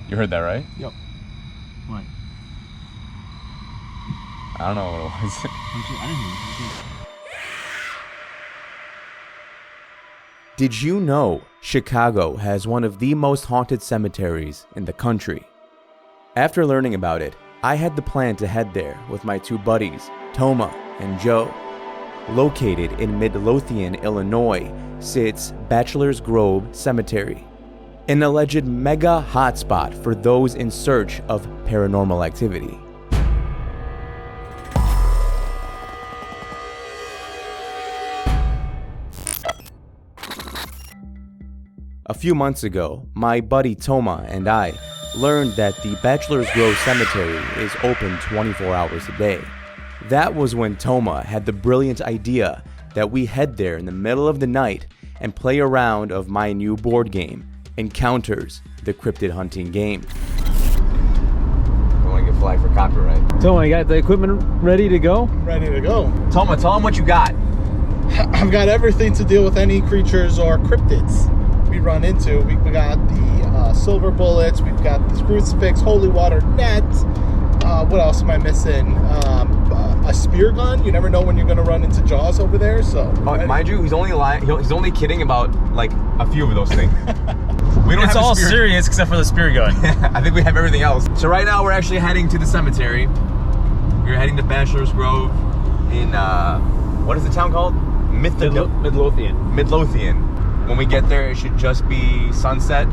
You heard that, right? Yep. What? I don't know what it was. I didn't hear it. Did you know Chicago has one of the most haunted cemeteries in the country? After learning about it, I had the plan to head there with my two buddies, Toma and Joe. Located in Midlothian, Illinois, sits Bachelor's Grove Cemetery, an alleged mega hotspot for those in search of paranormal activity. A few months ago, my buddy Toma and I learned that the Bachelor's Grove Cemetery is open 24 hours a day. That was when Toma had the brilliant idea that we head there in the middle of the night and play a round of my new board game, Encounters, the Cryptid hunting game. Don't want to get flagged for copyright. Toma, you got the equipment ready to go? Ready to go. Toma, tell them what you got. I've got everything to deal with any creatures or cryptids we run into. We got the silver bullets, we've got the crucifix, holy water net. What else am I missing? A spear gun. You never know when you're going to run into Jaws over there. So, mind you, he's only lying. He's only kidding about like a few of those things. We don't. It's have all spear. serious except for the spear gun. I think we have everything else. So right now we're actually heading to the cemetery. We're heading to Bachelor's Grove in what is the town called? Midlothian. Midlothian. When we get there, it should just be sunset,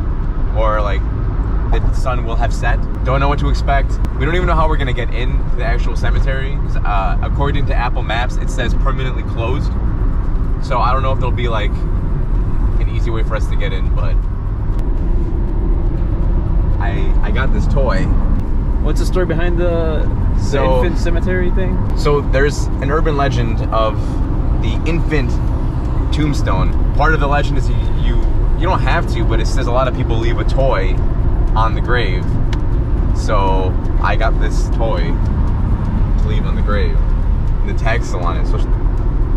or like the sun will have set. Don't know what to expect. We don't even know how we're gonna get into the actual cemetery. According to Apple Maps, it says permanently closed. So I don't know if there'll be like an easy way for us to get in, but I got this toy. What's the story behind the infant cemetery thing? So there's an urban legend of the infant tombstone. Part of the legend is you don't have to, but it says a lot of people leave a toy on the grave. So I got this toy to leave on the grave. And the tag's still on it, so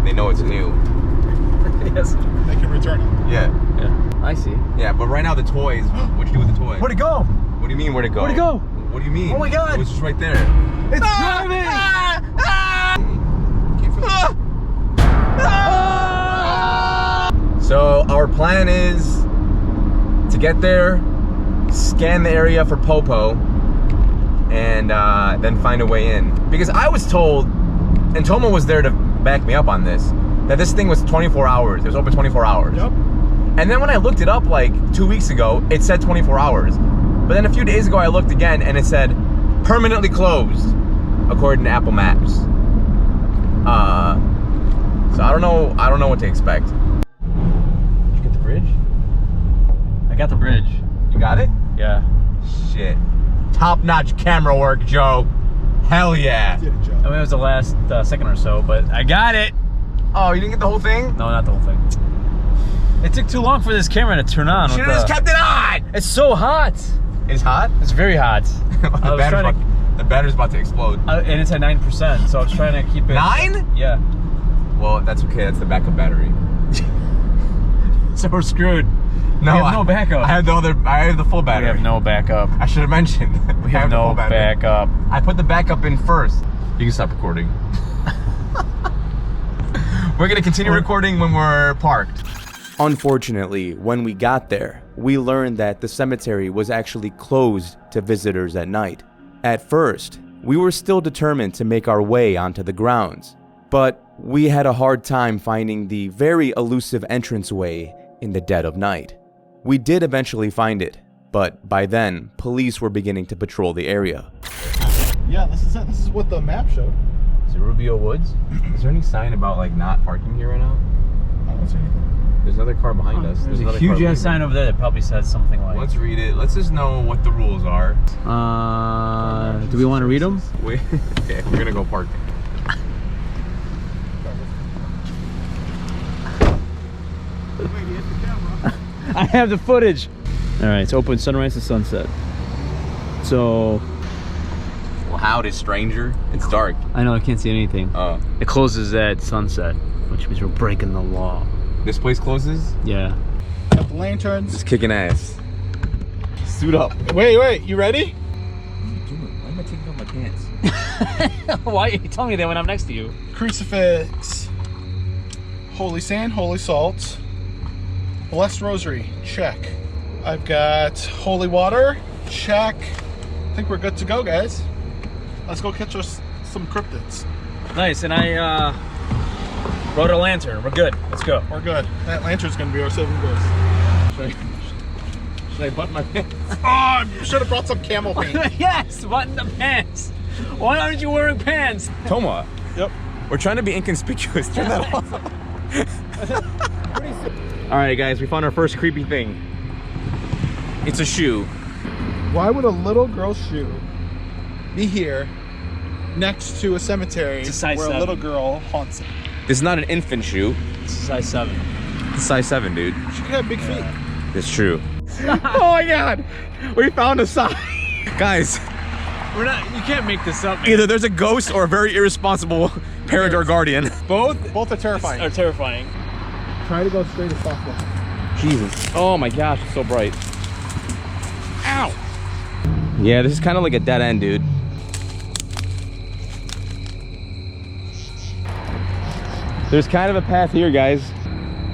they know it's new. Yes. they can return it. Yeah. Yeah. I see. Yeah, but right now the toys, what'd you do with the toy? Where'd it go? What do you mean, where'd it go? Where'd it go? What do you mean? Oh my God. It was just right there. It's driving! So our plan is to get there, scan the area for Popo, and then find a way in. Because I was told, and Toma was there to back me up on this, that this thing was 24 hours. It was open 24 hours. Yep. And then when I looked it up like 2 weeks ago, it said 24 hours. But then a few days ago I looked again and it said permanently closed, according to Apple Maps. So I don't know what to expect. Did you get the bridge? I got the bridge. You got it? Yeah. Shit. Top-notch camera work, Joe. Hell yeah. Did it, Joe. I mean, it was the last second or so, but I got it. Oh, you didn't get the whole thing? No, not the whole thing. It took too long for this camera to turn on. Should've just kept it on! It's so hot. It's hot? It's very hot. The battery's about to explode. And it's at 9%, so I was trying to keep it. 9? Yeah. Well, that's okay. That's the backup battery. So we're screwed. No, we have no backup. I have the full battery. We have no backup. I should have mentioned. We have no backup. I put the backup in first. You can stop recording. We're gonna continue recording when we're parked. Unfortunately, when we got there, we learned that the cemetery was actually closed to visitors at night. At first, we were still determined to make our way onto the grounds, but we had a hard time finding the very elusive entranceway in the dead of night. We did eventually find it, but by then, police were beginning to patrol the area. Yeah, this is it. This is what the map showed. Is it Rubio Woods? Is there any sign about like not parking here right now? I don't see anything. There's another car behind us. There's a another huge car ass sign over there that probably says something like. Let's read it. Let's just know what the rules are. Do we want to read them? Wait. Okay, we're gonna go park. I have the footage. All right, it's open sunrise to sunset. So. Well, howdy, stranger. It's dark. I know I can't see anything. It closes at sunset, which means we're breaking the law. This place closes? Yeah. Got the lanterns. It's kicking ass. Suit up. Wait, you ready? Why am I taking off my pants? Why are you telling me that when I'm next to you? Crucifix, holy sand, holy salt, blessed rosary, check. I've got holy water, check. I think we're good to go, guys. Let's go catch us some cryptids. Nice, and I wrote a lantern. We're good. Let's go. We're good. That lantern's gonna be our saving grace. Should I button my pants? Oh, you should have brought some camel paint. Yes, button the pants. Why aren't you wearing pants? Toma, Yep. we're trying to be inconspicuous. Turn that off. All right, guys, we found our first creepy thing. It's a shoe. Why would a little girl's shoe be here next to a cemetery It's a size where 7. a little girl haunts it? This is not an infant shoe. It's a size 7. It's size 7, dude. She could have big feet. It's true. Oh my God, we found a sign. Guys, We're not. You can't make this up. Man. either there's a ghost or a very irresponsible parent or guardian. Both are terrifying. Are terrifying. Try to go straight as possible. Jesus. Oh my gosh, it's so bright. Ow. Yeah, this is kind of like a dead end, dude. There's kind of a path here, guys.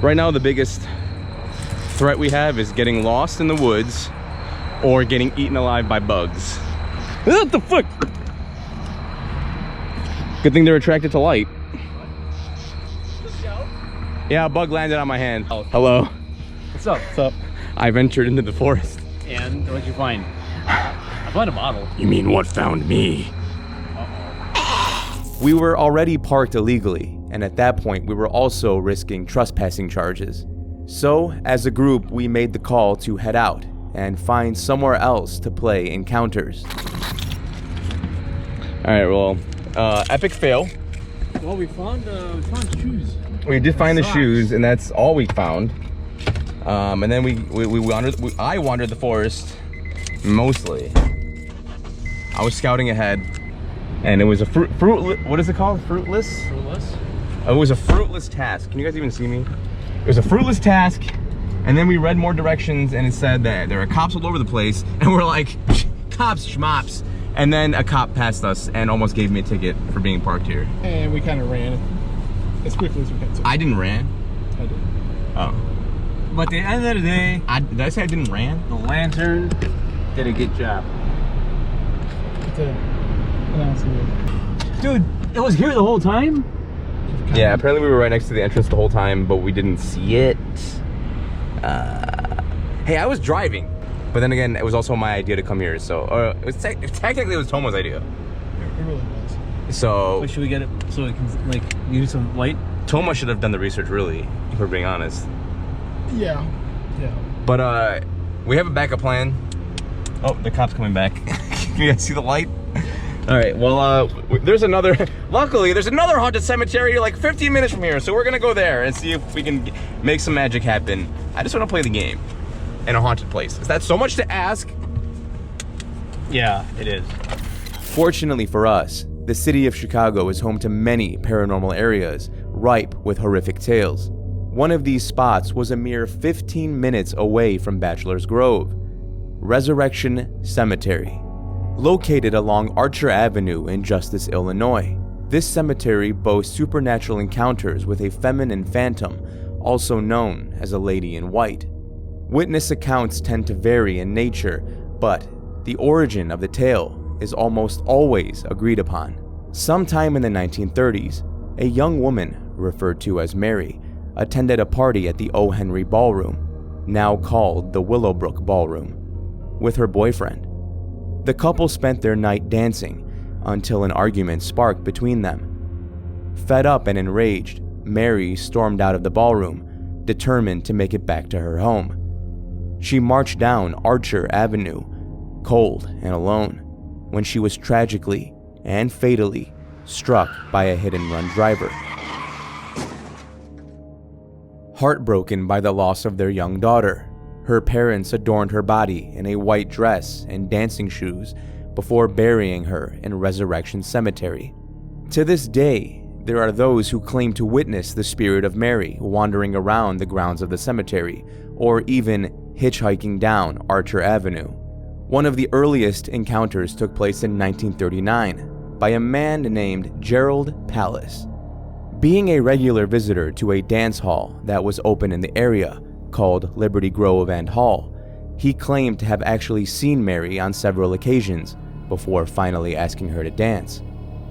Right now, the biggest threat we have is getting lost in the woods or getting eaten alive by bugs. What the fuck? Good thing they're attracted to light. Yeah, a bug landed on my hand. Oh. Hello. What's up? What's up? I've entered into the forest. And what'd you find? I found a model. You mean what found me? We were already parked illegally, and at that point, we were also risking trespassing charges. So, as a group, we made the call to head out and find somewhere else to play encounters. All right, well, epic fail. Well, we found shoes. We did find the Socks. shoes, and that's all we found. And then I wandered the forest mostly. I was scouting ahead, and it was a what is it called? Fruitless? Fruitless? It was a fruitless task. Can you guys even see me? It was a fruitless task, and then we read more directions, and it said that there are cops all over the place, and we're like, cops, schmops. And then a cop passed us and almost gave me a ticket for being parked here. And we kind of ran as quickly as we could. I didn't ran. I did. Oh. But at the end of the day, Did I say I didn't ran? the lantern did a good job. Dude, it was here the whole time? Yeah, apparently we were right next to the entrance the whole time, but we didn't see it. Hey, I was driving, but then again, it was also my idea to come here. So, it was technically it was Tomo's idea. It really was. So Wait, should we get it so we can like use some light? Toma should have done the research, really, if we're being honest. Yeah. Yeah. But we have a backup plan. Oh, the cop's coming back. Can you guys see the light? All right, well, luckily, there's another haunted cemetery like 15 minutes from here, so we're gonna go there and see if we can make some magic happen. I just wanna play the game in a haunted place. Is that so much to ask? Yeah, it is. Fortunately for us, the city of Chicago is home to many paranormal areas ripe with horrific tales. One of these spots was a mere 15 minutes away from Bachelor's Grove, Resurrection Cemetery. Located along Archer Avenue in Justice, Illinois, this cemetery boasts supernatural encounters with a feminine phantom, also known as a lady in white. Witness accounts tend to vary in nature, but the origin of the tale is almost always agreed upon. Sometime in the 1930s, a young woman, referred to as Mary, attended a party at the O. Henry Ballroom, now called the Willowbrook Ballroom, with her boyfriend. The couple spent their night dancing until an argument sparked between them. Fed up and enraged, Mary stormed out of the ballroom, determined to make it back to her home. She marched down Archer Avenue, cold and alone, when she was tragically and fatally struck by a hit-and-run driver. Heartbroken by the loss of their young daughter, her parents adorned her body in a white dress and dancing shoes before burying her in Resurrection Cemetery. To this day, there are those who claim to witness the spirit of Mary wandering around the grounds of the cemetery, or even hitchhiking down Archer Avenue. One of the earliest encounters took place in 1939 by a man named Gerald Pallas. Being a regular visitor to a dance hall that was open in the area called Liberty Grove and Hall, he claimed to have actually seen Mary on several occasions before finally asking her to dance.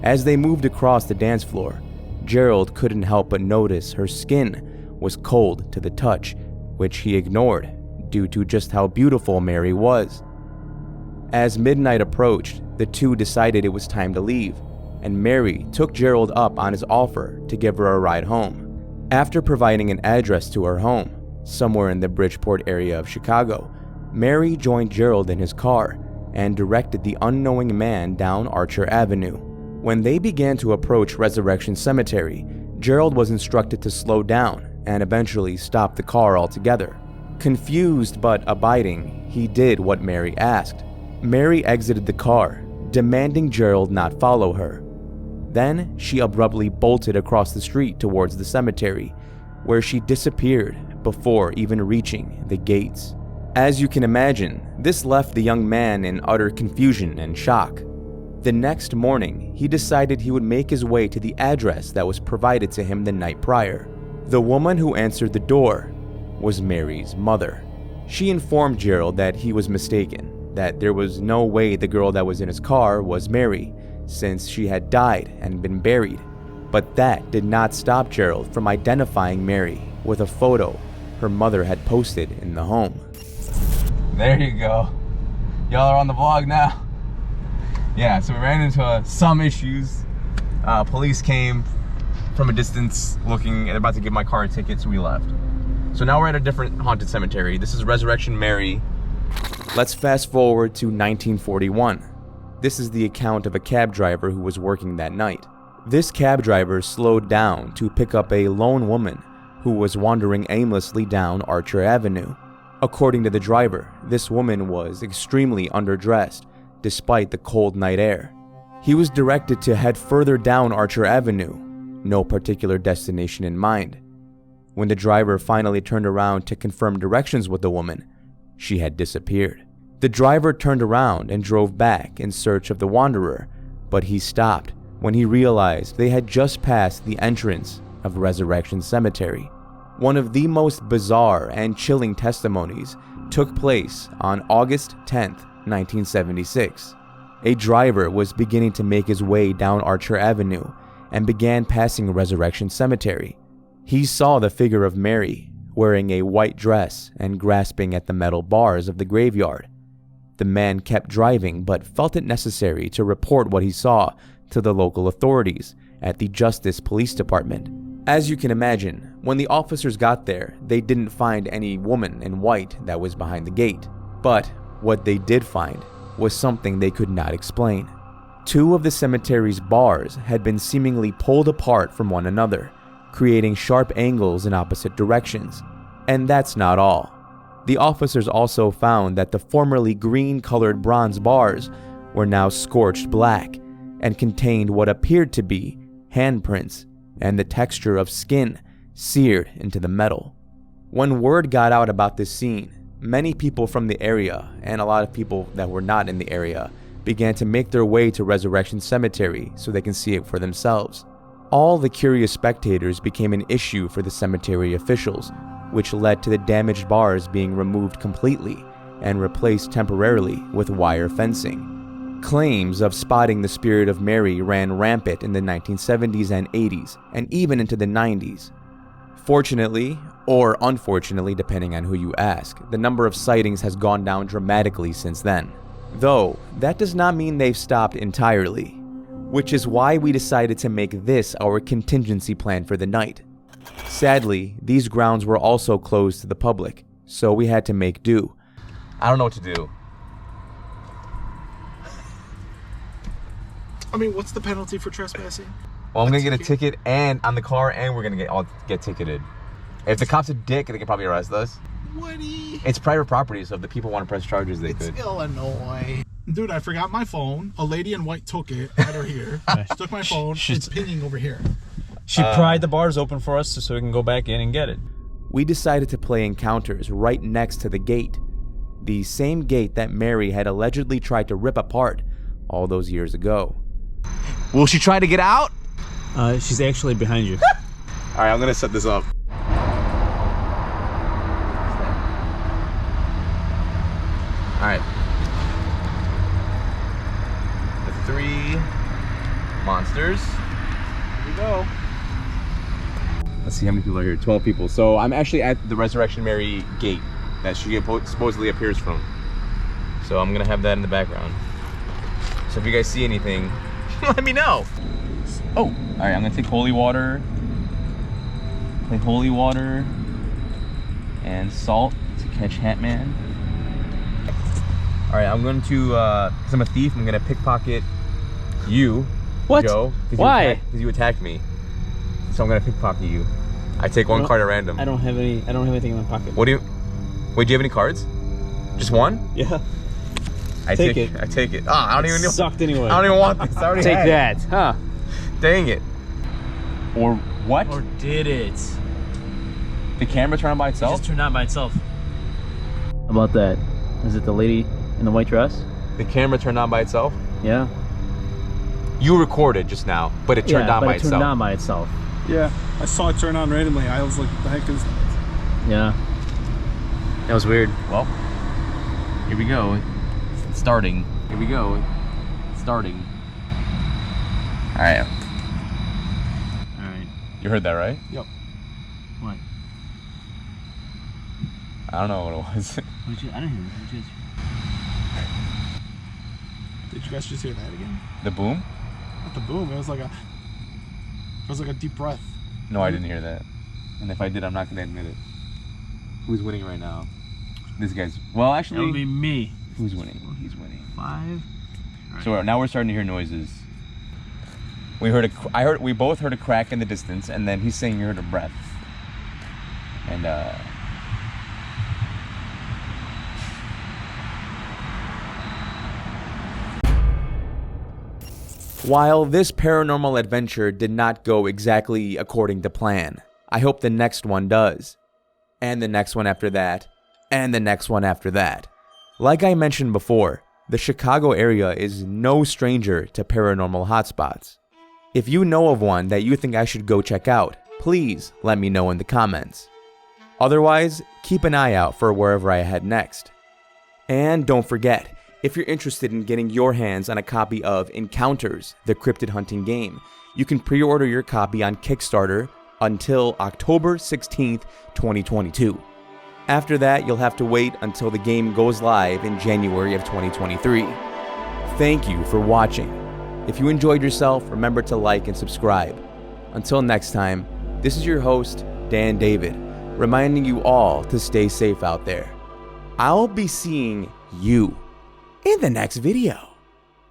As they moved across the dance floor, Gerald couldn't help but notice her skin was cold to the touch, which he ignored due to just how beautiful Mary was. As midnight approached, the two decided it was time to leave, and Mary took Gerald up on his offer to give her a ride home. After providing an address to her home, somewhere in the Bridgeport area of Chicago, Mary joined Gerald in his car and directed the unknowing man down Archer Avenue. When they began to approach Resurrection Cemetery, Gerald was instructed to slow down and eventually stop the car altogether. Confused but abiding, he did what Mary asked. Mary exited the car, demanding Gerald not follow her. Then she abruptly bolted across the street towards the cemetery, where she disappeared before even reaching the gates. As you can imagine, this left the young man in utter confusion and shock. The next morning, he decided he would make his way to the address that was provided to him the night prior. The woman who answered the door was Mary's mother. She informed Gerald that he was mistaken, that there was no way the girl that was in his car was Mary, since she had died and been buried. But that did not stop Gerald from identifying Mary with a photo her mother had posted in the home. There you go. Y'all are on the vlog now. Yeah, so we ran into some issues. Police came from a distance looking and about to give my car a ticket, so we left. So now we're at a different haunted cemetery. This is Resurrection Mary. Let's fast forward to 1941. This is the account of a cab driver who was working that night. This cab driver slowed down to pick up a lone woman who was wandering aimlessly down Archer Avenue. According to the driver, this woman was extremely underdressed despite the cold night air. He was directed to head further down Archer Avenue, no particular destination in mind. When the driver finally turned around to confirm directions with the woman, she had disappeared. The driver turned around and drove back in search of the wanderer, but he stopped when he realized they had just passed the entrance of Resurrection Cemetery. One of the most bizarre and chilling testimonies took place on August 10th, 1976. A driver was beginning to make his way down Archer Avenue and began passing Resurrection Cemetery. He saw the figure of Mary wearing a white dress and grasping at the metal bars of the graveyard. The man kept driving but felt it necessary to report what he saw to the local authorities at the Justice Police Department. As you can imagine, when the officers got there, they didn't find any woman in white that was behind the gate. But what they did find was something they could not explain. Two of the cemetery's bars had been seemingly pulled apart from one another, creating sharp angles in opposite directions. And that's not all. The officers also found that the formerly green-colored bronze bars were now scorched black and contained what appeared to be handprints and the texture of skin seared into the metal. When word got out about this scene, many people from the area and a lot of people that were not in the area began to make their way to Resurrection Cemetery so they can see it for themselves. All the curious spectators became an issue for the cemetery officials, which led to the damaged bars being removed completely and replaced temporarily with wire fencing. Claims of spotting the spirit of Mary ran rampant in the 1970s and 80s, and even into the 90s. Fortunately, or unfortunately depending on who you ask, the number of sightings has gone down dramatically since then. Though, that does not mean they've stopped entirely, which is why we decided to make this our contingency plan for the night. Sadly, these grounds were also closed to the public, so we had to make do. I don't know what to do. I mean, what's the penalty for trespassing? Well, I'm gonna get a ticket and on the car, and we're gonna get ticketed. If the cops are dick, they can probably arrest us. Woody. It's private property, so if the people want to press charges, they could. It's Illinois. Dude, I forgot my phone. A lady in white took it. I had her here. She took my phone. It's pinging over here. She pried the bars open for us so we can go back in and get it. We decided to play encounters right next to the gate. the same gate that Mary had allegedly tried to rip apart all those years ago. Will she try to get out? She's actually behind you. All right, I'm gonna set this up. All right. The 3 monsters. Here we go. Let's see how many people are here. 12 people. So I'm actually at the Resurrection Mary gate that she supposedly appears from. So I'm gonna have that in the background. So if you guys see anything, let me know. Oh, all right, I'm gonna take holy water. Take holy water and salt to catch Hatman. All right, I'm going to, because I'm a thief, I'm gonna pickpocket you, What? Joe. Why? Because you attacked me. So I'm gonna pickpocket you. I take one card at random. I don't have anything in my pocket. What do you, wait, do you have any cards? Just one? Yeah. I take it. I take it. Ah, I don't even know. Sucked anyway. I don't even want this. I already Take had it. that, huh? Dang it. Or what? Or did it? The camera turned on by It itself? just turned on by itself. How about that? Is it the lady in the white dress? The camera turned on by itself? Yeah. You recorded just now, but it turned on by itself. Turned on by itself. Yeah, I saw it turn on randomly. I was like, what the heck is that? Yeah. That was weird. Well, here we go. It's starting. Here we go. It's starting. All right. All right. You heard that, right? Yep. What? I don't know what it was. What did you? I didn't hear. What did you? Did you guys just hear that again? The boom? Not the boom. It was like a deep breath. No, I didn't hear that. And if I did, I'm not going to admit it. Who's winning right now? This guy's. Well, That actually. would be me. Who's winning? He's winning. 5. So now we're starting to hear noises. We both heard a crack in the distance, and then he's saying you heard a breath. And While this paranormal adventure did not go exactly according to plan, I hope the next one does. And the next one after that. And the next one after that. Like I mentioned before, the Chicago area is no stranger to paranormal hotspots. If you know of one that you think I should go check out, please let me know in the comments. Otherwise, keep an eye out for wherever I head next. And don't forget, if you're interested in getting your hands on a copy of Encounters, the cryptid hunting game, you can pre-order your copy on Kickstarter until October 16th, 2022. After that, you'll have to wait until the game goes live in January of 2023. Thank you for watching. If you enjoyed yourself, remember to like and subscribe. Until next time, this is your host, Dan David, reminding you all to stay safe out there. I'll be seeing you in the next video.